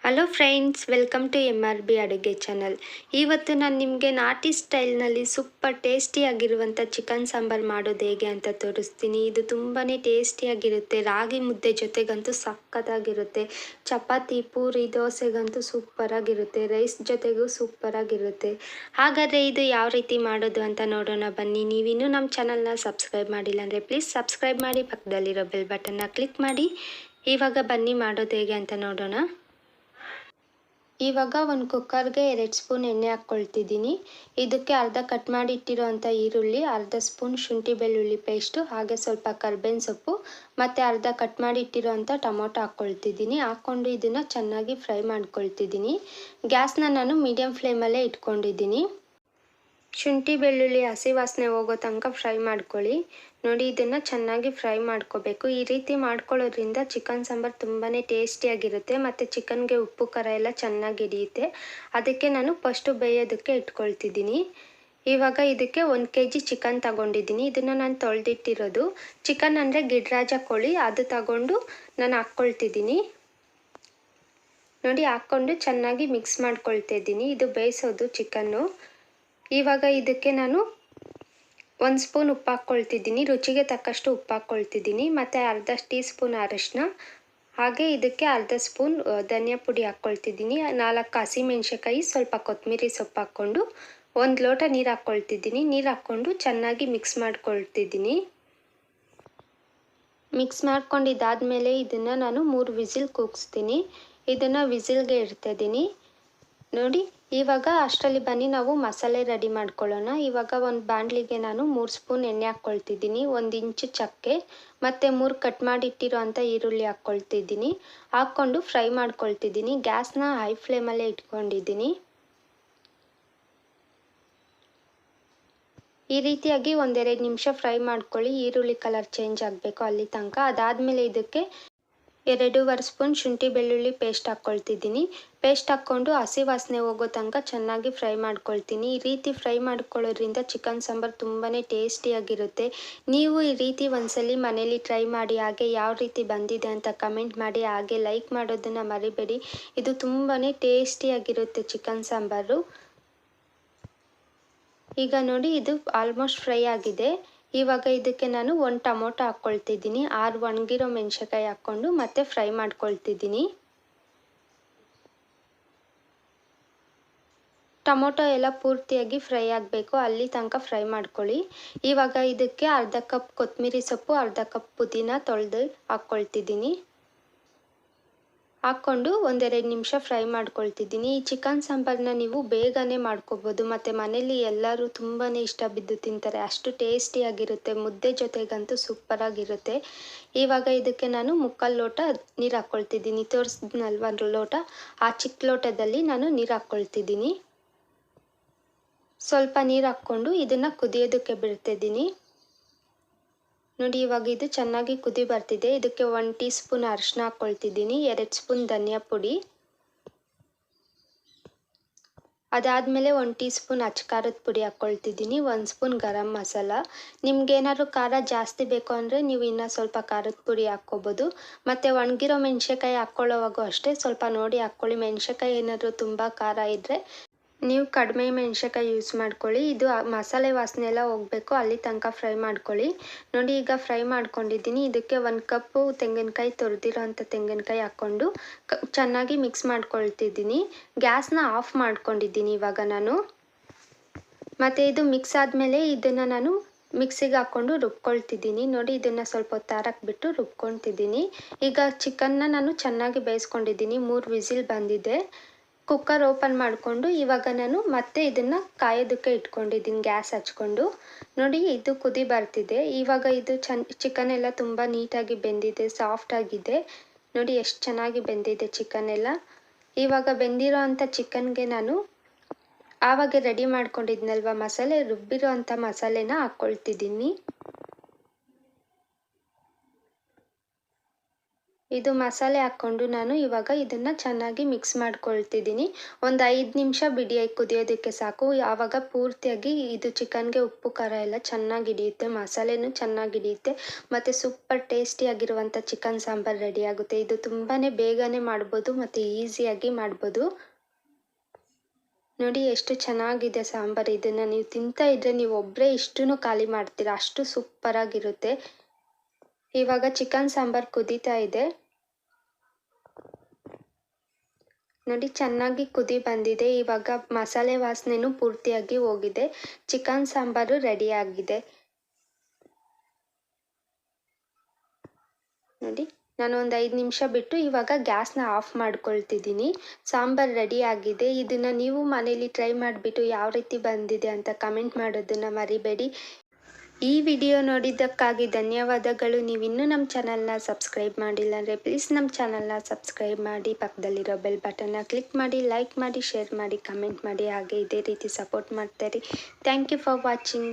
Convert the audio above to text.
Hello friends, welcome to MRB ಅಡುಗೆ channel. ಇವತ್ತು ನಾನು ನಿಮಗೆ ನಾಟಿ ಸ್ಟೈಲ್ನಲ್ಲಿ ಸೂಪರ್ ಟೇಸ್ಟಿಯಾಗಿರುವಂಥ ಚಿಕನ್ ಸಾಂಬಾರು ಮಾಡೋದು ಹೇಗೆ ಅಂತ ತೋರಿಸ್ತೀನಿ. ಇದು ತುಂಬಾ ಟೇಸ್ಟಿಯಾಗಿರುತ್ತೆ. ರಾಗಿ ಮುದ್ದೆ ಜೊತೆಗಂತೂ ಸಕ್ಕತ್ತಾಗಿರುತ್ತೆ. ಚಪಾತಿ, ಪೂರಿ, ದೋಸೆಗಂತೂ ಸೂಪರಾಗಿರುತ್ತೆ. ರೈಸ್ ಜೊತೆಗೂ ಸೂಪರಾಗಿರುತ್ತೆ. ಹಾಗಾದರೆ ಇದು ಯಾವ ರೀತಿ ಮಾಡೋದು ಅಂತ ನೋಡೋಣ ಬನ್ನಿ. ನೀವಿನ್ನೂ ನಮ್ಮ ಚಾನಲ್ನ ಸಬ್ಸ್ಕ್ರೈಬ್ ಮಾಡಿಲ್ಲ ಅಂದರೆ ಪ್ಲೀಸ್ ಸಬ್ಸ್ಕ್ರೈಬ್ ಮಾಡಿ, ಪಕ್ಕದಲ್ಲಿರೋ ಬೆಲ್ ಬಟನ್ನ ಕ್ಲಿಕ್ ಮಾಡಿ. ಇವಾಗ ಬನ್ನಿ ಮಾಡೋದು ಹೇಗೆ ಅಂತ ನೋಡೋಣ. ಇವಾಗ ಒಂದು ಕುಕ್ಕರ್ಗೆ 2 ಸ್ಪೂನ್ ಎಣ್ಣೆ ಹಾಕ್ಕೊಳ್ತಿದ್ದೀನಿ. ಇದಕ್ಕೆ ಅರ್ಧ ಕಟ್ ಮಾಡಿ ಇಟ್ಟಿರೋವಂಥ ಈರುಳ್ಳಿ, ಅರ್ಧ ಸ್ಪೂನ್ ಶುಂಠಿ ಬೆಳ್ಳುಳ್ಳಿ ಪೇಸ್ಟು, ಹಾಗೆ ಸ್ವಲ್ಪ ಕರ್ಬೇವಿನ ಸೊಪ್ಪು ಮತ್ತು ಅರ್ಧ ಕಟ್ ಮಾಡಿ ಇಟ್ಟಿರೋವಂಥ ಟೊಮೊಟೊ ಹಾಕ್ಕೊಳ್ತಿದ್ದೀನಿ. ಹಾಕ್ಕೊಂಡು ಇದನ್ನು ಚೆನ್ನಾಗಿ ಫ್ರೈ ಮಾಡ್ಕೊಳ್ತಿದ್ದೀನಿ. ಗ್ಯಾಸ್ನ ನಾನು ಮೀಡಿಯಮ್ ಫ್ಲೇಮಲ್ಲೇ ಇಟ್ಕೊಂಡಿದ್ದೀನಿ. ಶುಂಠಿ ಬೆಳ್ಳುಳ್ಳಿ ಹಸಿ ವಾಸನೆ ಹೋಗೋ ತನಕ ಫ್ರೈ ಮಾಡ್ಕೊಳ್ಳಿ. ನೋಡಿ, ಇದನ್ನು ಚೆನ್ನಾಗಿ ಫ್ರೈ ಮಾಡ್ಕೋಬೇಕು. ಈ ರೀತಿ ಮಾಡ್ಕೊಳ್ಳೋದ್ರಿಂದ ಚಿಕನ್ ಸಾಂಬಾರು ತುಂಬಾ ಟೇಸ್ಟಿಯಾಗಿರುತ್ತೆ ಮತ್ತು ಚಿಕನ್ಗೆ ಉಪ್ಪು ಖಾರ ಎಲ್ಲ ಚೆನ್ನಾಗಿ ಹಿಡಿಯುತ್ತೆ. ಅದಕ್ಕೆ ನಾನು ಫಸ್ಟು ಬೇಯೋದಕ್ಕೆ ಇಟ್ಕೊಳ್ತಿದ್ದೀನಿ. ಇವಾಗ ಇದಕ್ಕೆ 1 kg ಚಿಕನ್ ತಗೊಂಡಿದ್ದೀನಿ. ಇದನ್ನು ನಾನು ತೊಳೆದಿಟ್ಟಿರೋದು. ಚಿಕನ್ ಅಂದರೆ ಗಿಡ್ರಾಜ ಕೋಳಿ, ಅದು ತಗೊಂಡು ನಾನು ಹಾಕ್ಕೊಳ್ತಿದ್ದೀನಿ. ನೋಡಿ, ಹಾಕ್ಕೊಂಡು ಚೆನ್ನಾಗಿ ಮಿಕ್ಸ್ ಮಾಡ್ಕೊಳ್ತಾ ಇದ್ದೀನಿ. ಇದು ಬೇಯಿಸೋದು ಚಿಕನ್ನು. ಇವಾಗ ಇದಕ್ಕೆ ನಾನು 1 ಸ್ಪೂನ್ ಉಪ್ಪು ಹಾಕ್ಕೊಳ್ತಿದ್ದೀನಿ. ರುಚಿಗೆ ತಕ್ಕಷ್ಟು ಉಪ್ಪು ಹಾಕ್ಕೊಳ್ತಿದ್ದೀನಿ. ಮತ್ತು ಅರ್ಧ ಟೀ ಸ್ಪೂನ್ ಅರಿಶಿನ, ಹಾಗೆ ಇದಕ್ಕೆ ಅರ್ಧ ಸ್ಪೂನ್ ಧನಿಯಾ ಪುಡಿ ಹಾಕ್ಕೊಳ್ತಿದ್ದೀನಿ. 4 ಹಸಿಮೆಣ್ಸಿನ್ಕಾಯಿ, ಸ್ವಲ್ಪ ಕೊತ್ತಂಬರಿ ಸೊಪ್ಪು ಹಾಕ್ಕೊಂಡು 1 ಲೋಟ ನೀರು ಹಾಕ್ಕೊಳ್ತಿದ್ದೀನಿ. ನೀರು ಹಾಕ್ಕೊಂಡು ಚೆನ್ನಾಗಿ ಮಿಕ್ಸ್ ಮಾಡ್ಕೊಳ್ತಿದ್ದೀನಿ. ಮಿಕ್ಸ್ ಮಾಡ್ಕೊಂಡಿದ್ದಾದಮೇಲೆ ಇದನ್ನು ನಾನು 3 ವಿಸಿಲ್ ಕೂಗಿಸ್ತೀನಿ. ಇದನ್ನು ವಿಸಿಲ್ಗೆ ಇಡ್ತಾಯಿದ್ದೀನಿ. ನೋಡಿ, ಇವಾಗ ಅಷ್ಟರಲ್ಲಿ ಬನ್ನಿ ನಾವು ಮಸಾಲೆ ರೆಡಿ ಮಾಡ್ಕೊಳ್ಳೋಣ. ಇವಾಗ ಒಂದು ಬಾಣಲಿಗೆ ನಾನು 3 ಸ್ಪೂನ್ ಎಣ್ಣೆ ಹಾಕ್ಕೊಳ್ತಿದ್ದೀನಿ. 1 ಇಂಚು ಚಕ್ಕೆ ಮತ್ತು 3 ಕಟ್ ಮಾಡಿಟ್ಟಿರೋ ಅಂಥ ಈರುಳ್ಳಿ ಹಾಕ್ಕೊಳ್ತಿದ್ದೀನಿ. ಹಾಕ್ಕೊಂಡು ಫ್ರೈ ಮಾಡ್ಕೊಳ್ತಿದ್ದೀನಿ. ಗ್ಯಾಸ್ನ ಹೈ ಫ್ಲೇಮಲ್ಲೇ ಇಟ್ಕೊಂಡಿದ್ದೀನಿ. ಈ ರೀತಿಯಾಗಿ 1-2 ನಿಮಿಷ ಫ್ರೈ ಮಾಡ್ಕೊಳ್ಳಿ. ಈರುಳ್ಳಿ ಕಲರ್ ಚೇಂಜ್ ಆಗಬೇಕು ಅಲ್ಲಿ ತನಕ. ಅದಾದಮೇಲೆ ಇದಕ್ಕೆ 2.5 ಸ್ಪೂನ್ ಶುಂಠಿ ಬೆಳ್ಳುಳ್ಳಿ ಪೇಸ್ಟ್ ಹಾಕ್ಕೊಳ್ತಿದ್ದೀನಿ. ಪೇಸ್ಟ್ ಹಾಕ್ಕೊಂಡು ಹಸಿ ವಾಸನೆ ಹೋಗೋ ತನಕ ಚೆನ್ನಾಗಿ ಫ್ರೈ ಮಾಡ್ಕೊಳ್ತೀನಿ. ಈ ರೀತಿ ಫ್ರೈ ಮಾಡ್ಕೊಳ್ಳೋದ್ರಿಂದ ಚಿಕನ್ ಸಾಂಬಾರು ತುಂಬಾ ಟೇಸ್ಟಿಯಾಗಿರುತ್ತೆ. ನೀವು ಈ ರೀತಿ ಒಂದ್ಸಲಿ ಮನೇಲಿ ಟ್ರೈ ಮಾಡಿ. ಹಾಗೆ ಯಾವ ರೀತಿ ಬಂದಿದೆ ಅಂತ ಕಮೆಂಟ್ ಮಾಡಿ. ಹಾಗೆ ಲೈಕ್ ಮಾಡೋದನ್ನು ಮರಿಬೇಡಿ. ಇದು ತುಂಬಾ ಟೇಸ್ಟಿಯಾಗಿರುತ್ತೆ ಚಿಕನ್ ಸಾಂಬಾರು. ಈಗ ನೋಡಿ, ಇದು ಆಲ್ಮೋಸ್ಟ್ ಫ್ರೈ ಆಗಿದೆ. ಇವಾಗ ಇದಕ್ಕೆ ನಾನು 1 ಟೊಮೊಟೊ ಹಾಕ್ಕೊಳ್ತಿದ್ದೀನಿ. 6 ಒಣಗಿರೋ ಮೆಣಸಿನ್ಕಾಯಿ ಹಾಕ್ಕೊಂಡು ಮತ್ತೆ ಫ್ರೈ ಮಾಡ್ಕೊಳ್ತಿದ್ದೀನಿ. ಟೊಮೊಟೊ ಎಲ್ಲ ಪೂರ್ತಿಯಾಗಿ ಫ್ರೈ ಆಗಬೇಕು, ಅಲ್ಲಿ ತನಕ ಫ್ರೈ ಮಾಡ್ಕೊಳ್ಳಿ. ಇವಾಗ ಇದಕ್ಕೆ ಅರ್ಧ ಕಪ್ ಕೊತ್ತಂಬರಿ ಸೊಪ್ಪು, ಅರ್ಧ ಕಪ್ ಪುದೀನ ತೊಳೆದು ಹಾಕ್ಕೊಳ್ತಿದ್ದೀನಿ. ಹಾಕ್ಕೊಂಡು 1-2 ನಿಮಿಷ ಫ್ರೈ ಮಾಡ್ಕೊಳ್ತಿದ್ದೀನಿ. ಈ ಚಿಕನ್ ಸಾಂಬಾರನ್ನ ನೀವು ಬೇಗನೆ ಮಾಡ್ಕೋಬೋದು ಮತ್ತು ಮನೇಲಿ ಎಲ್ಲರೂ ತುಂಬಾ ಇಷ್ಟ ಬಿದ್ದು ತಿಂತಾರೆ. ಅಷ್ಟು ಟೇಸ್ಟಿಯಾಗಿರುತ್ತೆ. ಮುದ್ದೆ ಜೊತೆಗಂತೂ ಸೂಪರಾಗಿರುತ್ತೆ. ಇವಾಗ ಇದಕ್ಕೆ ನಾನು 3/4 ಲೋಟ ನೀರು ಹಾಕ್ಕೊಳ್ತಿದ್ದೀನಿ. ತೋರಿಸಿದ್ನಲ್ವ 1 ಲೋಟ, ಆ ಚಿಕ್ಕ ಲೋಟದಲ್ಲಿ ನಾನು ನೀರು ಹಾಕ್ಕೊಳ್ತಿದ್ದೀನಿ. ಸ್ವಲ್ಪ ನೀರು ಹಾಕ್ಕೊಂಡು ಇದನ್ನು ಕುದಿಯೋದಕ್ಕೆ ಬಿಡ್ತಿದ್ದೀನಿ. ನೋಡಿ, ಇವಾಗ ಇದು ಚೆನ್ನಾಗಿ ಕುದಿ ಬರ್ತಿದೆ. ಇದಕ್ಕೆ 1 ಟೀ ಸ್ಪೂನ್ ಅರಿಶಿನ ಹಾಕ್ಕೊಳ್ತಿದ್ದೀನಿ. 2 ಸ್ಪೂನ್ ಧನಿಯಾ ಪುಡಿ, ಅದಾದಮೇಲೆ 1 ಟೀ ಸ್ಪೂನ್ ಅಚ್ಚ ಪುಡಿ ಹಾಕ್ಕೊಳ್ತಿದ್ದೀನಿ. 1 ಸ್ಪೂನ್ ಗರಂ ಮಸಾಲ. ನಿಮ್ಗೇನಾದ್ರು ಖಾರ ಜಾಸ್ತಿ ಬೇಕು ಅಂದರೆ ನೀವು ಇನ್ನೂ ಸ್ವಲ್ಪ ಖಾರದ ಪುಡಿ ಹಾಕ್ಕೋಬೋದು. ಮತ್ತು ಒಣಗಿರೋ ಮೆಣಸಿನ್ಕಾಯಿ ಹಾಕ್ಕೊಳ್ಳೋವಾಗೂ ಅಷ್ಟೇ ಸ್ವಲ್ಪ ನೋಡಿ ಹಾಕ್ಕೊಳ್ಳಿ. ಮೆಣಸಿನ್ಕಾಯಿ ಏನಾದರೂ ತುಂಬ ಖಾರ ಇದ್ದರೆ ನೀವು ಕಡಿಮೆ ಮೆಣಸಿನ್ಕಾಯಿ ಯೂಸ್ ಮಾಡ್ಕೊಳ್ಳಿ. ಇದು ಮಸಾಲೆ ವಾಸನೆ ಎಲ್ಲ ಹೋಗಬೇಕು, ಅಲ್ಲಿ ತನಕ ಫ್ರೈ ಮಾಡ್ಕೊಳ್ಳಿ. ನೋಡಿ, ಈಗ ಫ್ರೈ ಮಾಡ್ಕೊಂಡಿದ್ದೀನಿ. ಇದಕ್ಕೆ 1 ಕಪ್ಪು ತೆಂಗಿನಕಾಯಿ, ತುರಿದಿರೋ ಅಂಥ ತೆಂಗಿನಕಾಯಿ ಹಾಕ್ಕೊಂಡು ಚೆನ್ನಾಗಿ ಮಿಕ್ಸ್ ಮಾಡ್ಕೊಳ್ತಿದ್ದೀನಿ. ಗ್ಯಾಸ್ನ ಆಫ್ ಮಾಡ್ಕೊಂಡಿದ್ದೀನಿ ಇವಾಗ ನಾನು. ಮತ್ತು ಇದು ಮಿಕ್ಸ್ ಆದಮೇಲೆ ಇದನ್ನು ನಾನು ಮಿಕ್ಸಿಗೆ ಹಾಕ್ಕೊಂಡು ರುಬ್ಕೊಳ್ತಿದ್ದೀನಿ. ನೋಡಿ, ಇದನ್ನು ಸ್ವಲ್ಪ ಹೊತ್ತು ಆರಕ್ಬಿಟ್ಟು ರುಬ್ಕೊಳ್ತಿದ್ದೀನಿ. ಈಗ ಚಿಕನ್ನ ನಾನು ಚೆನ್ನಾಗಿ ಬೇಯಿಸ್ಕೊಂಡಿದ್ದೀನಿ. 3 ವಿಸಿಲ್ ಬಂದಿದೆ. ಕುಕ್ಕರ್ ಓಪನ್ ಮಾಡಿಕೊಂಡು ಇವಾಗ ನಾನು ಮತ್ತೆ ಇದನ್ನು ಕಾಯೋದಕ್ಕೆ ಇಟ್ಕೊಂಡಿದ್ದೀನಿ ಗ್ಯಾಸ್ ಹಚ್ಕೊಂಡು. ನೋಡಿ, ಇದು ಕುದಿ ಬರ್ತಿದೆ. ಇವಾಗ ಇದು ಚಿಕನ್ ಎಲ್ಲ ತುಂಬ ನೀಟಾಗಿ ಬೆಂದಿದೆ, ಸಾಫ್ಟಾಗಿದೆ. ನೋಡಿ ಎಷ್ಟು ಚೆನ್ನಾಗಿ ಬೆಂದಿದೆ ಚಿಕನ್ ಎಲ್ಲ. ಇವಾಗ ಬೆಂದಿರೋ ಅಂಥ ಚಿಕನ್ಗೆ ನಾನು ಆವಾಗ ರೆಡಿ ಮಾಡ್ಕೊಂಡಿದ್ನಲ್ವ ಮಸಾಲೆ, ರುಬ್ಬಿರೋ ಅಂಥ ಮಸಾಲೆನ ಹಾಕ್ಕೊಳ್ತಿದ್ದೀನಿ. ಇದು ಮಸಾಲೆ ಹಾಕ್ಕೊಂಡು ನಾನು ಇವಾಗ ಇದನ್ನು ಚೆನ್ನಾಗಿ ಮಿಕ್ಸ್ ಮಾಡ್ಕೊಳ್ತಿದ್ದೀನಿ. ಒಂದು 5 ನಿಮಿಷ ಬಿಡಿಯಾಗಿ ಕುದಿಯೋದಕ್ಕೆ ಸಾಕು. ಆವಾಗ ಪೂರ್ತಿಯಾಗಿ ಇದು ಚಿಕನ್ಗೆ ಉಪ್ಪು ಖಾರ ಎಲ್ಲ ಚೆನ್ನಾಗಿ ಹಿಡಿಯುತ್ತೆ, ಮಸಾಲೆನೂ ಚೆನ್ನಾಗಿ ಹಿಡಿಯುತ್ತೆ ಮತ್ತು ಸೂಪರ್ ಟೇಸ್ಟಿಯಾಗಿರುವಂಥ ಚಿಕನ್ ಸಾಂಬಾರು ರೆಡಿ ಆಗುತ್ತೆ. ಇದು ತುಂಬಾ ಬೇಗನೆ ಮಾಡ್ಬೋದು ಮತ್ತು ಈಸಿಯಾಗಿ ಮಾಡ್ಬೋದು. ನೋಡಿ ಎಷ್ಟು ಚೆನ್ನಾಗಿದೆ ಸಾಂಬಾರು. ಇದನ್ನು ನೀವು ತಿಂತಾ ಇದ್ದರೆ ನೀವು ಒಬ್ಬರೇ ಇಷ್ಟೂ ಖಾಲಿ ಮಾಡ್ತೀರಾ, ಅಷ್ಟು ಸೂಪರಾಗಿರುತ್ತೆ. ಇವಾಗ ಚಿಕನ್ ಸಾಂಬಾರು ಕುದೀತಾ ಇದೆ. ನೋಡಿ ಚೆನ್ನಾಗಿ ಕುದಿ ಬಂದಿದೆ. ಇವಾಗ ಮಸಾಲೆ ವಾಸನೆನೂ ಪೂರ್ತಿಯಾಗಿ ಹೋಗಿದೆ. ಚಿಕನ್ ಸಾಂಬಾರು ರೆಡಿ ಆಗಿದೆ. ನೋಡಿ ನಾನು ಒಂದು 5 ನಿಮಿಷ ಬಿಟ್ಟು ಇವಾಗ ಗ್ಯಾಸ್ನ ಆಫ್ ಮಾಡ್ಕೊಳ್ತಿದ್ದೀನಿ. ಸಾಂಬಾರು ರೆಡಿ ಆಗಿದೆ. ಇದನ್ನು ನೀವು ಮನೇಲಿ ಟ್ರೈ ಮಾಡಿಬಿಟ್ಟು ಯಾವ ರೀತಿ ಬಂದಿದೆ ಅಂತ ಕಮೆಂಟ್ ಮಾಡೋದನ್ನು ಮರಿಬೇಡಿ. ಈ ವಿಡಿಯೋ ನೋಡಿದ್ದಕ್ಕಾಗಿ ಧನ್ಯವಾದಗಳು. ನೀವಿನ್ನೂ ನಮ್ಮ ಚಾನಲ್ನ ಸಬ್ಸ್ಕ್ರೈಬ್ ಮಾಡಿಲ್ಲ ಅಂದರೆ ಪ್ಲೀಸ್ ನಮ್ಮ ಚಾನಲ್ನ ಸಬ್ಸ್ಕ್ರೈಬ್ ಮಾಡಿ, ಪಕ್ಕದಲ್ಲಿರೋ ಬೆಲ್ ಬಟನ್ನ ಕ್ಲಿಕ್ ಮಾಡಿ, ಲೈಕ್ ಮಾಡಿ, ಶೇರ್ ಮಾಡಿ, ಕಮೆಂಟ್ ಮಾಡಿ, ಹಾಗೆ ಇದೇ ರೀತಿ ಸಪೋರ್ಟ್ ಮಾಡ್ತಾಯಿರಿ. Thank you for watching.